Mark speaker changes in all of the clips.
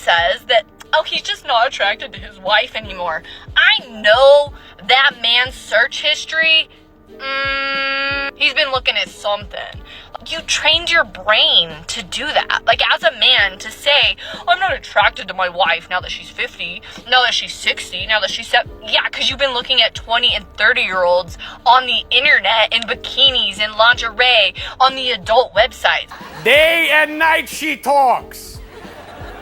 Speaker 1: says that, oh, he's just not attracted to his wife anymore. I know that man's search history, he's been looking at something. You trained your brain to do that. Like, as a man, to say, oh, I'm not attracted to my wife now that she's 50, now that she's 60, now that she's 70. Yeah, because you've been looking at 20 and 30-year-olds on the internet in bikinis and lingerie on the adult websites.
Speaker 2: Day and night she talks.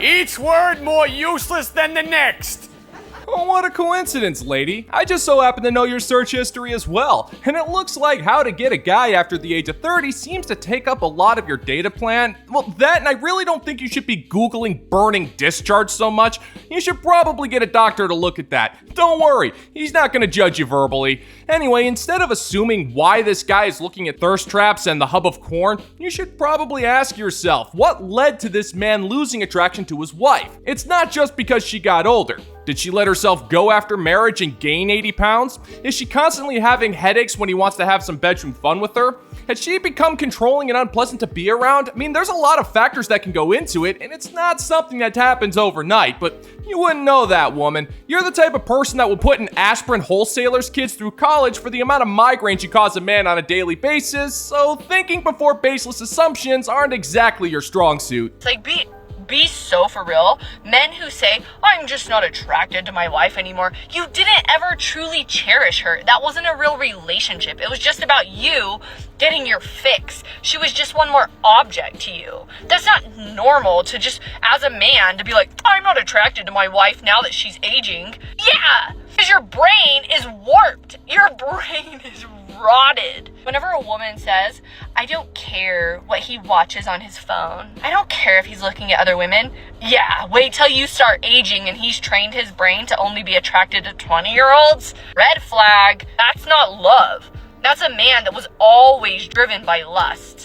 Speaker 2: Each word more useless than the next.
Speaker 3: Oh, what a coincidence, lady. I just so happen to know your search history as well. And it looks like how to get a guy after the age of 30 seems to take up a lot of your data plan. Well, that, and I really don't think you should be Googling burning discharge so much. You should probably get a doctor to look at that. Don't worry, he's not gonna judge you verbally. Anyway, instead of assuming why this guy is looking at thirst traps and the hub of corn, you should probably ask yourself, what led to this man losing attraction to his wife? It's not just because she got older. Did she let herself go after marriage and gain 80 pounds? Is she constantly having headaches when he wants to have some bedroom fun with her? Has she become controlling and unpleasant to be around? I mean, there's a lot of factors that can go into it, and it's not something that happens overnight, but you wouldn't know that, woman. You're the type of person that will put an aspirin wholesaler's kids through college for the amount of migraines you cause a man on a daily basis, so thinking before baseless assumptions aren't exactly your strong suit.
Speaker 1: It's like, be so for real. Men who say, I'm just not attracted to my wife anymore. You didn't ever truly cherish her. That wasn't a real relationship. It was just about you getting your fix. She was just one more object to you. That's not normal to just, as a man, to be like, I'm not attracted to my wife now that she's aging. Yeah, because your brain is warped. Your brain is rotted. Whenever a woman says, I don't care what he watches on his phone, I don't care if he's looking at other women, yeah, wait till you start aging and he's trained his brain to only be attracted to 20-year-olds. Red flag. That's not love. That's a man that was always driven by lust.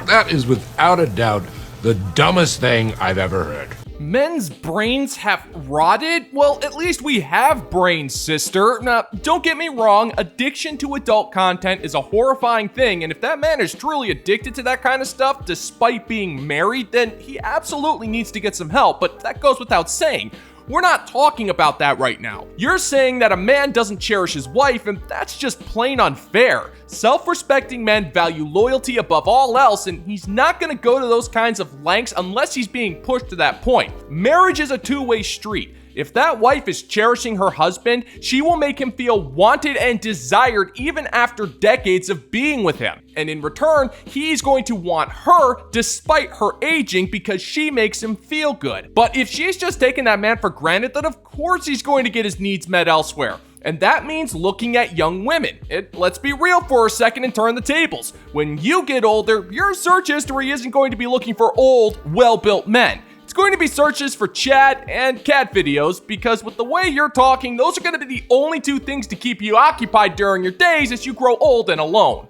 Speaker 4: That is without a doubt the dumbest thing I've ever heard.
Speaker 3: Men's brains have rotted? Well, at least we have brains, sister. Now, don't get me wrong, addiction to adult content is a horrifying thing, and if that man is truly addicted to that kind of stuff despite being married, then he absolutely needs to get some help, but that goes without saying. We're not talking about that right now. You're saying that a man doesn't cherish his wife, and that's just plain unfair. Self-respecting men value loyalty above all else, and he's not gonna go to those kinds of lengths unless he's being pushed to that point. Marriage is a two-way street. If that wife is cherishing her husband, she will make him feel wanted and desired even after decades of being with him. And in return, he's going to want her despite her aging because she makes him feel good. But if she's just taking that man for granted, then of course he's going to get his needs met elsewhere. And that means looking at young women. Let's be real for a second and turn the tables. When you get older, your search history isn't going to be looking for old, well-built men. It's going to be searches for chat and cat videos because with the way you're talking, those are going to be the only two things to keep you occupied during your days as you grow old and alone.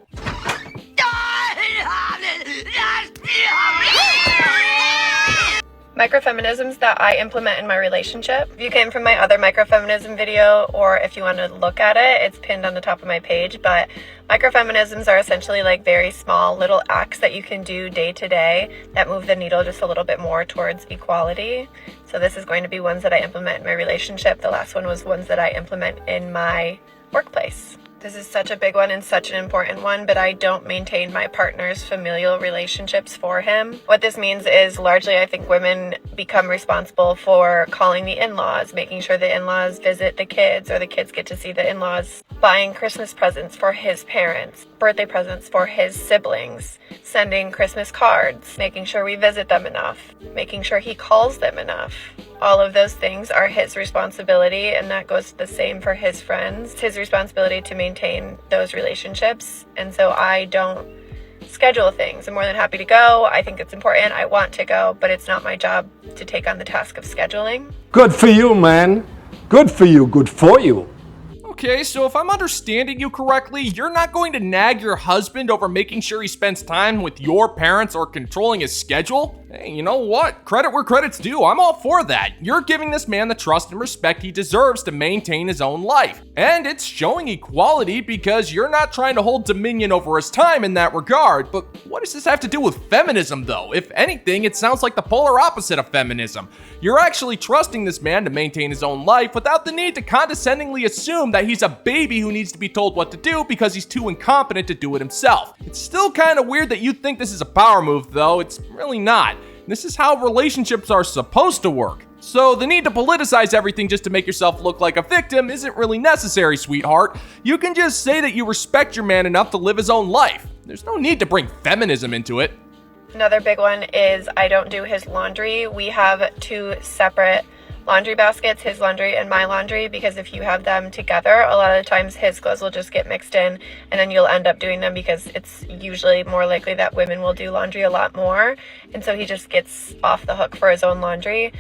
Speaker 5: Microfeminisms that I implement in my relationship. If you came from my other microfeminism video, or if you want to look at it, it's pinned on the top of my page, but microfeminisms are essentially like very small little acts that you can do day to day that move the needle just a little bit more towards equality. So this is going to be ones that I implement in my relationship. The last one was ones that I implement in my workplace. This is such a big one and such an important one, but I don't maintain my partner's familial relationships for him. What this means is largely I think women become responsible for calling the in-laws, making sure the in-laws visit the kids or the kids get to see the in-laws, buying Christmas presents for his parents, birthday presents for his siblings, sending Christmas cards, making sure we visit them enough, making sure he calls them enough. All of those things are his responsibility, and that goes the same for his friends. It's his responsibility to maintain those relationships, and so I don't schedule things. I'm more than happy to go. I think it's important. I want to go, but it's not my job to take on the task of scheduling.
Speaker 6: Good for you, man. Good for you. Good for you.
Speaker 3: Okay, so if I'm understanding you correctly, you're not going to nag your husband over making sure he spends time with your parents or controlling his schedule? Hey, you know what? Credit where credit's due. I'm all for that. You're giving this man the trust and respect he deserves to maintain his own life. And it's showing equality because you're not trying to hold dominion over his time in that regard. But what does this have to do with feminism, though? If anything, it sounds like the polar opposite of feminism. You're actually trusting this man to maintain his own life without the need to condescendingly assume that he's a baby who needs to be told what to do because he's too incompetent to do it himself. It's still kind of weird that you think this is a power move, though. It's really not. This is how relationships are supposed to work. So the need to politicize everything just to make yourself look like a victim isn't really necessary, sweetheart. You can just say that you respect your man enough to live his own life. There's no need to bring feminism into it.
Speaker 5: Another big one is I don't do his laundry. We have 2 separate laundry baskets, his laundry and my laundry, because if you have them together, a lot of the times his clothes will just get mixed in and then you'll end up doing them because it's usually more likely that women will do laundry a lot more. And so he just gets off the hook for his own laundry.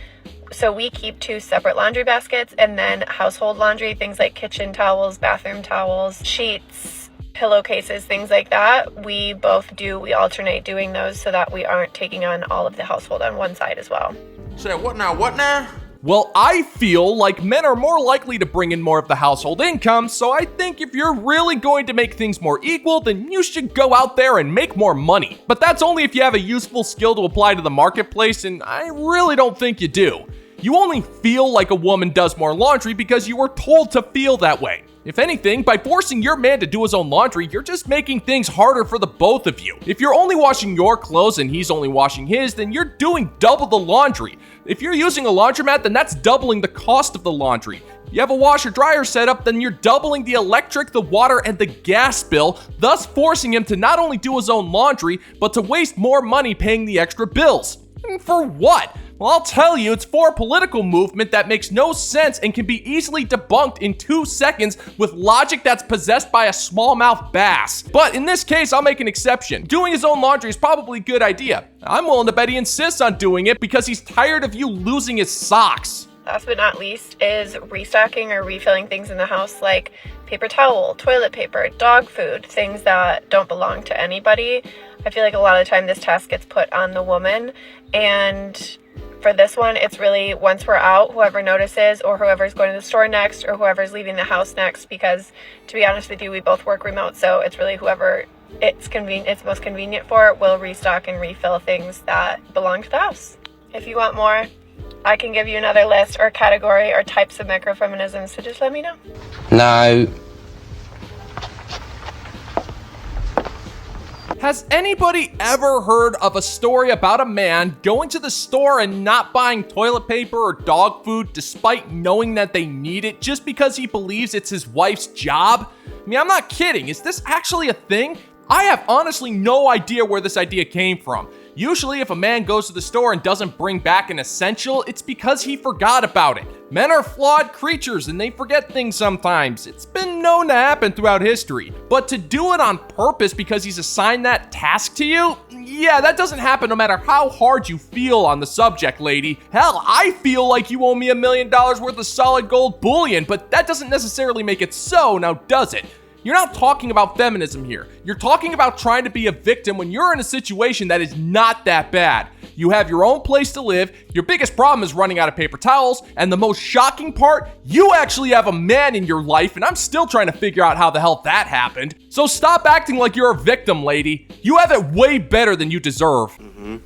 Speaker 5: So we keep 2 separate laundry baskets, and then household laundry, things like kitchen towels, bathroom towels, sheets, pillowcases, things like that. We both do, we alternate doing those so that we aren't taking on all of the household on one side as well.
Speaker 6: Say what now?
Speaker 3: Well, I feel like men are more likely to bring in more of the household income, so I think if you're really going to make things more equal, then you should go out there and make more money. But that's only if you have a useful skill to apply to the marketplace, and I really don't think you do. You only feel like a woman does more laundry because you were told to feel that way. If anything, by forcing your man to do his own laundry, you're just making things harder for the both of you. If you're only washing your clothes and he's only washing his, then you're doing double the laundry. If you're using a laundromat, then that's doubling the cost of the laundry. You have a washer dryer set up, then you're doubling the electric, the water, and the gas bill, thus forcing him to not only do his own laundry, but to waste more money paying the extra bills. And for what? Well, I'll tell you, it's for a political movement that makes no sense and can be easily debunked in 2 seconds with logic that's possessed by a smallmouth bass. But in this case, I'll make an exception. Doing his own laundry is probably a good idea. I'm willing to bet he insists on doing it because he's tired of you losing his socks.
Speaker 5: Last but not least is restocking or refilling things in the house like paper towel, toilet paper, dog food, things that don't belong to anybody. I feel like a lot of the time this task gets put on the woman, and for this one, it's really once we're out, whoever notices or whoever's going to the store next or whoever's leaving the house next, because to be honest with you, we both work remote, so it's really whoever it's most convenient for will restock and refill things that belong to the house. If you want more, I can give you another list or category or types of microfeminism, so just let me know.
Speaker 6: No.
Speaker 3: Has anybody ever heard of a story about a man going to the store and not buying toilet paper or dog food despite knowing that they need it just because he believes it's his wife's job? I mean, I'm not kidding. Is this actually a thing? I have honestly no idea where this idea came from. Usually, if a man goes to the store and doesn't bring back an essential, it's because he forgot about it. Men are flawed creatures and they forget things sometimes. It's been known to happen throughout history. But to do it on purpose because he's assigned that task to you? Yeah, that doesn't happen no matter how hard you feel on the subject, lady. Hell, I feel like you owe me $1 million worth of solid gold bullion, but that doesn't necessarily make it so, now does it? You're not talking about feminism here. You're talking about trying to be a victim when you're in a situation that is not that bad. You have your own place to live, your biggest problem is running out of paper towels, and the most shocking part, you actually have a man in your life, and I'm still trying to figure out how the hell that happened. So stop acting like you're a victim, lady. You have it way better than you deserve.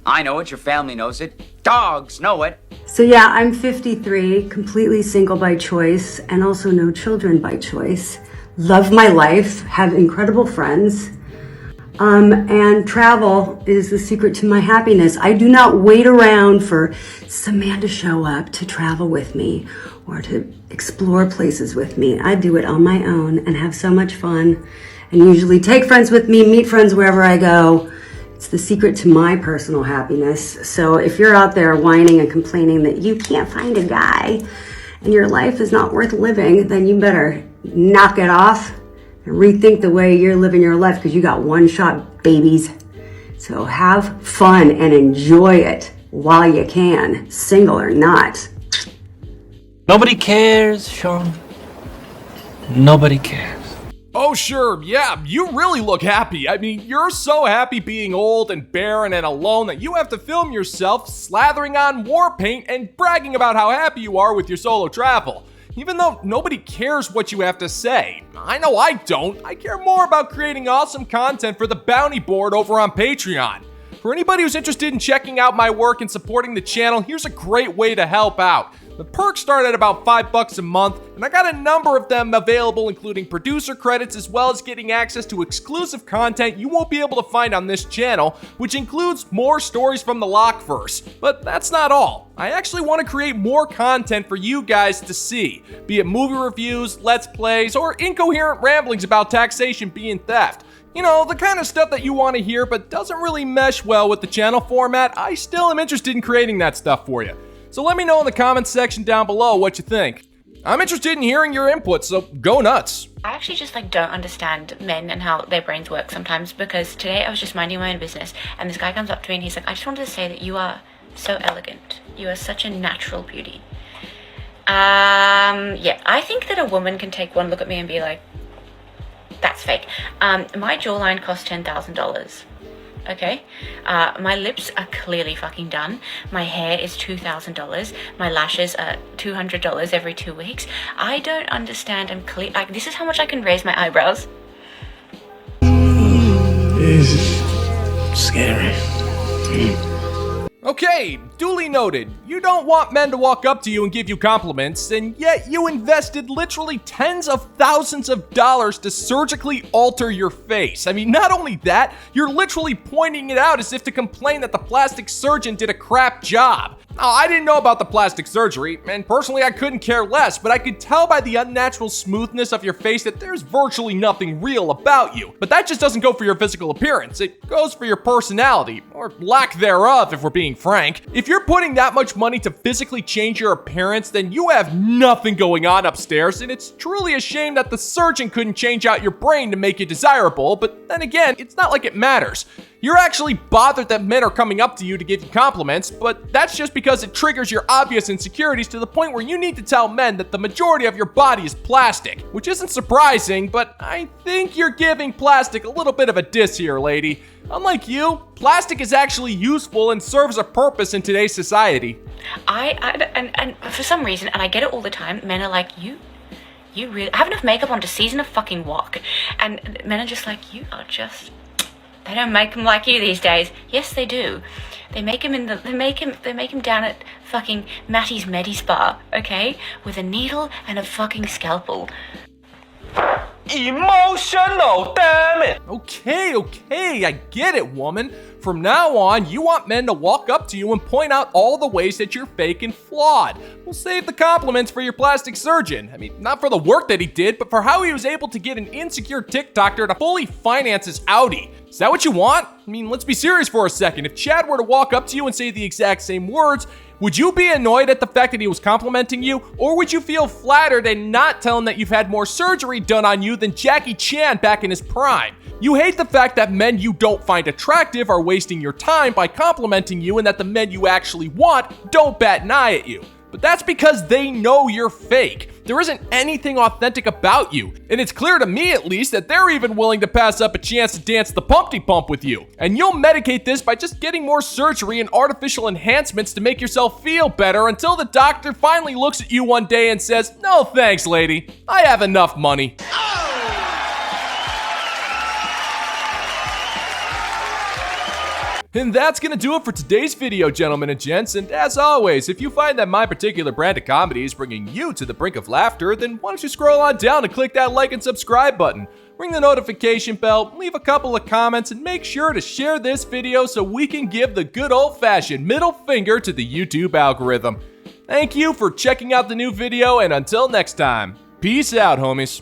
Speaker 7: I know it, your family knows it. Dogs know it.
Speaker 8: So yeah, I'm 53, completely single by choice, and also no children by choice. Love my life, have incredible friends, and travel is the secret to my happiness. I do not wait around for some man to show up to travel with me or to explore places with me. I do it on my own and have so much fun, and usually take friends with me, meet friends wherever I go. It's the secret to my personal happiness. So if you're out there whining and complaining that you can't find a guy and your life is not worth living, then you better knock it off and rethink the way you're living your life, because you got one shot, babies. So have fun and enjoy it while you can, single or not.
Speaker 7: Nobody cares, Sean.
Speaker 9: Nobody cares.
Speaker 3: Oh sure, yeah, you really look happy. I mean, you're so happy being old and barren and alone that you have to film yourself slathering on war paint and bragging about how happy you are with your solo travel. Even though nobody cares what you have to say. I know I don't. I care more about creating awesome content for the bounty board over on Patreon. For anybody who's interested in checking out my work and supporting the channel, here's a great way to help out. The perks start at about $5 a month, and I got a number of them available, including producer credits as well as getting access to exclusive content you won't be able to find on this channel, which includes more stories from the Lockverse. But that's not all. I actually want to create more content for you guys to see, be it movie reviews, let's plays, or incoherent ramblings about taxation being theft. You know, the kind of stuff that you want to hear but doesn't really mesh well with the channel format. I still am interested in creating that stuff for you. So let me know in the comments section down below what you think. I'm interested in hearing your input, so go nuts.
Speaker 10: I actually just don't understand men and how their brains work sometimes, because today I was just minding my own business and this guy comes up to me and he's like, I just wanted to say that you are so elegant. You are such a natural beauty. Yeah, I think that a woman can take one look at me and be like, that's fake. My jawline cost $10,000. Okay, my lips are clearly fucking done. My hair is $2,000. My lashes are $200 every 2 weeks. I don't understand. Like, this is how much I can raise my eyebrows.
Speaker 9: This is scary.
Speaker 3: Okay, duly noted. You don't want men to walk up to you and give you compliments, and yet you invested literally tens of thousands of dollars to surgically alter your face. I mean, not only that, you're literally pointing it out as if to complain that the plastic surgeon did a crap job. Now, I didn't know about the plastic surgery, and personally I couldn't care less, but I could tell by the unnatural smoothness of your face that there's virtually nothing real about you. But that just doesn't go for your physical appearance, it goes for your personality, or lack thereof if we're being frank. If you're putting that much money to physically change your appearance, then you have nothing going on upstairs, and it's truly a shame that the surgeon couldn't change out your brain to make you desirable, but then again, it's not like it matters. You're actually bothered that men are coming up to you to give you compliments, but that's just because it triggers your obvious insecurities to the point where you need to tell men that the majority of your body is plastic, which isn't surprising, but I think you're giving plastic a little bit of a diss here, lady. Unlike you, plastic is actually useful and serves a purpose in today's society.
Speaker 10: And for some reason, and I get it all the time, men are like, you really have enough makeup on to season a fucking wok. And men are just like, you are just... They don't make them like you these days. Yes, they do. They make him down at fucking Matty's Medi Spa, okay? With a needle and a fucking scalpel.
Speaker 9: Emotional, damn it!
Speaker 3: Okay, I get it, woman. From now on, you want men to walk up to you and point out all the ways that you're fake and flawed. We'll save the compliments for your plastic surgeon. I mean, not for the work that he did, but for how he was able to get an insecure TikToker to fully finance his Audi. Is that what you want? I mean, let's be serious for a second. If Chad were to walk up to you and say the exact same words, would you be annoyed at the fact that he was complimenting you? Or would you feel flattered and not tell him that you've had more surgery done on you than Jackie Chan back in his prime? You hate the fact that men you don't find attractive are wasting your time by complimenting you, and that the men you actually want don't bat an eye at you. But that's because they know you're fake. There isn't anything authentic about you. And it's clear to me, at least, that they're even willing to pass up a chance to dance the Pumpty Pump with you. And you'll medicate this by just getting more surgery and artificial enhancements to make yourself feel better until the doctor finally looks at you one day and says, "No thanks, lady. I have enough money." And that's gonna do it for today's video, gentlemen and gents. And as always, if you find that my particular brand of comedy is bringing you to the brink of laughter, then why don't you scroll on down and click that like and subscribe button. Ring the notification bell, leave a couple of comments, and make sure to share this video so we can give the good old-fashioned middle finger to the YouTube algorithm. Thank you for checking out the new video, and until next time, peace out, homies.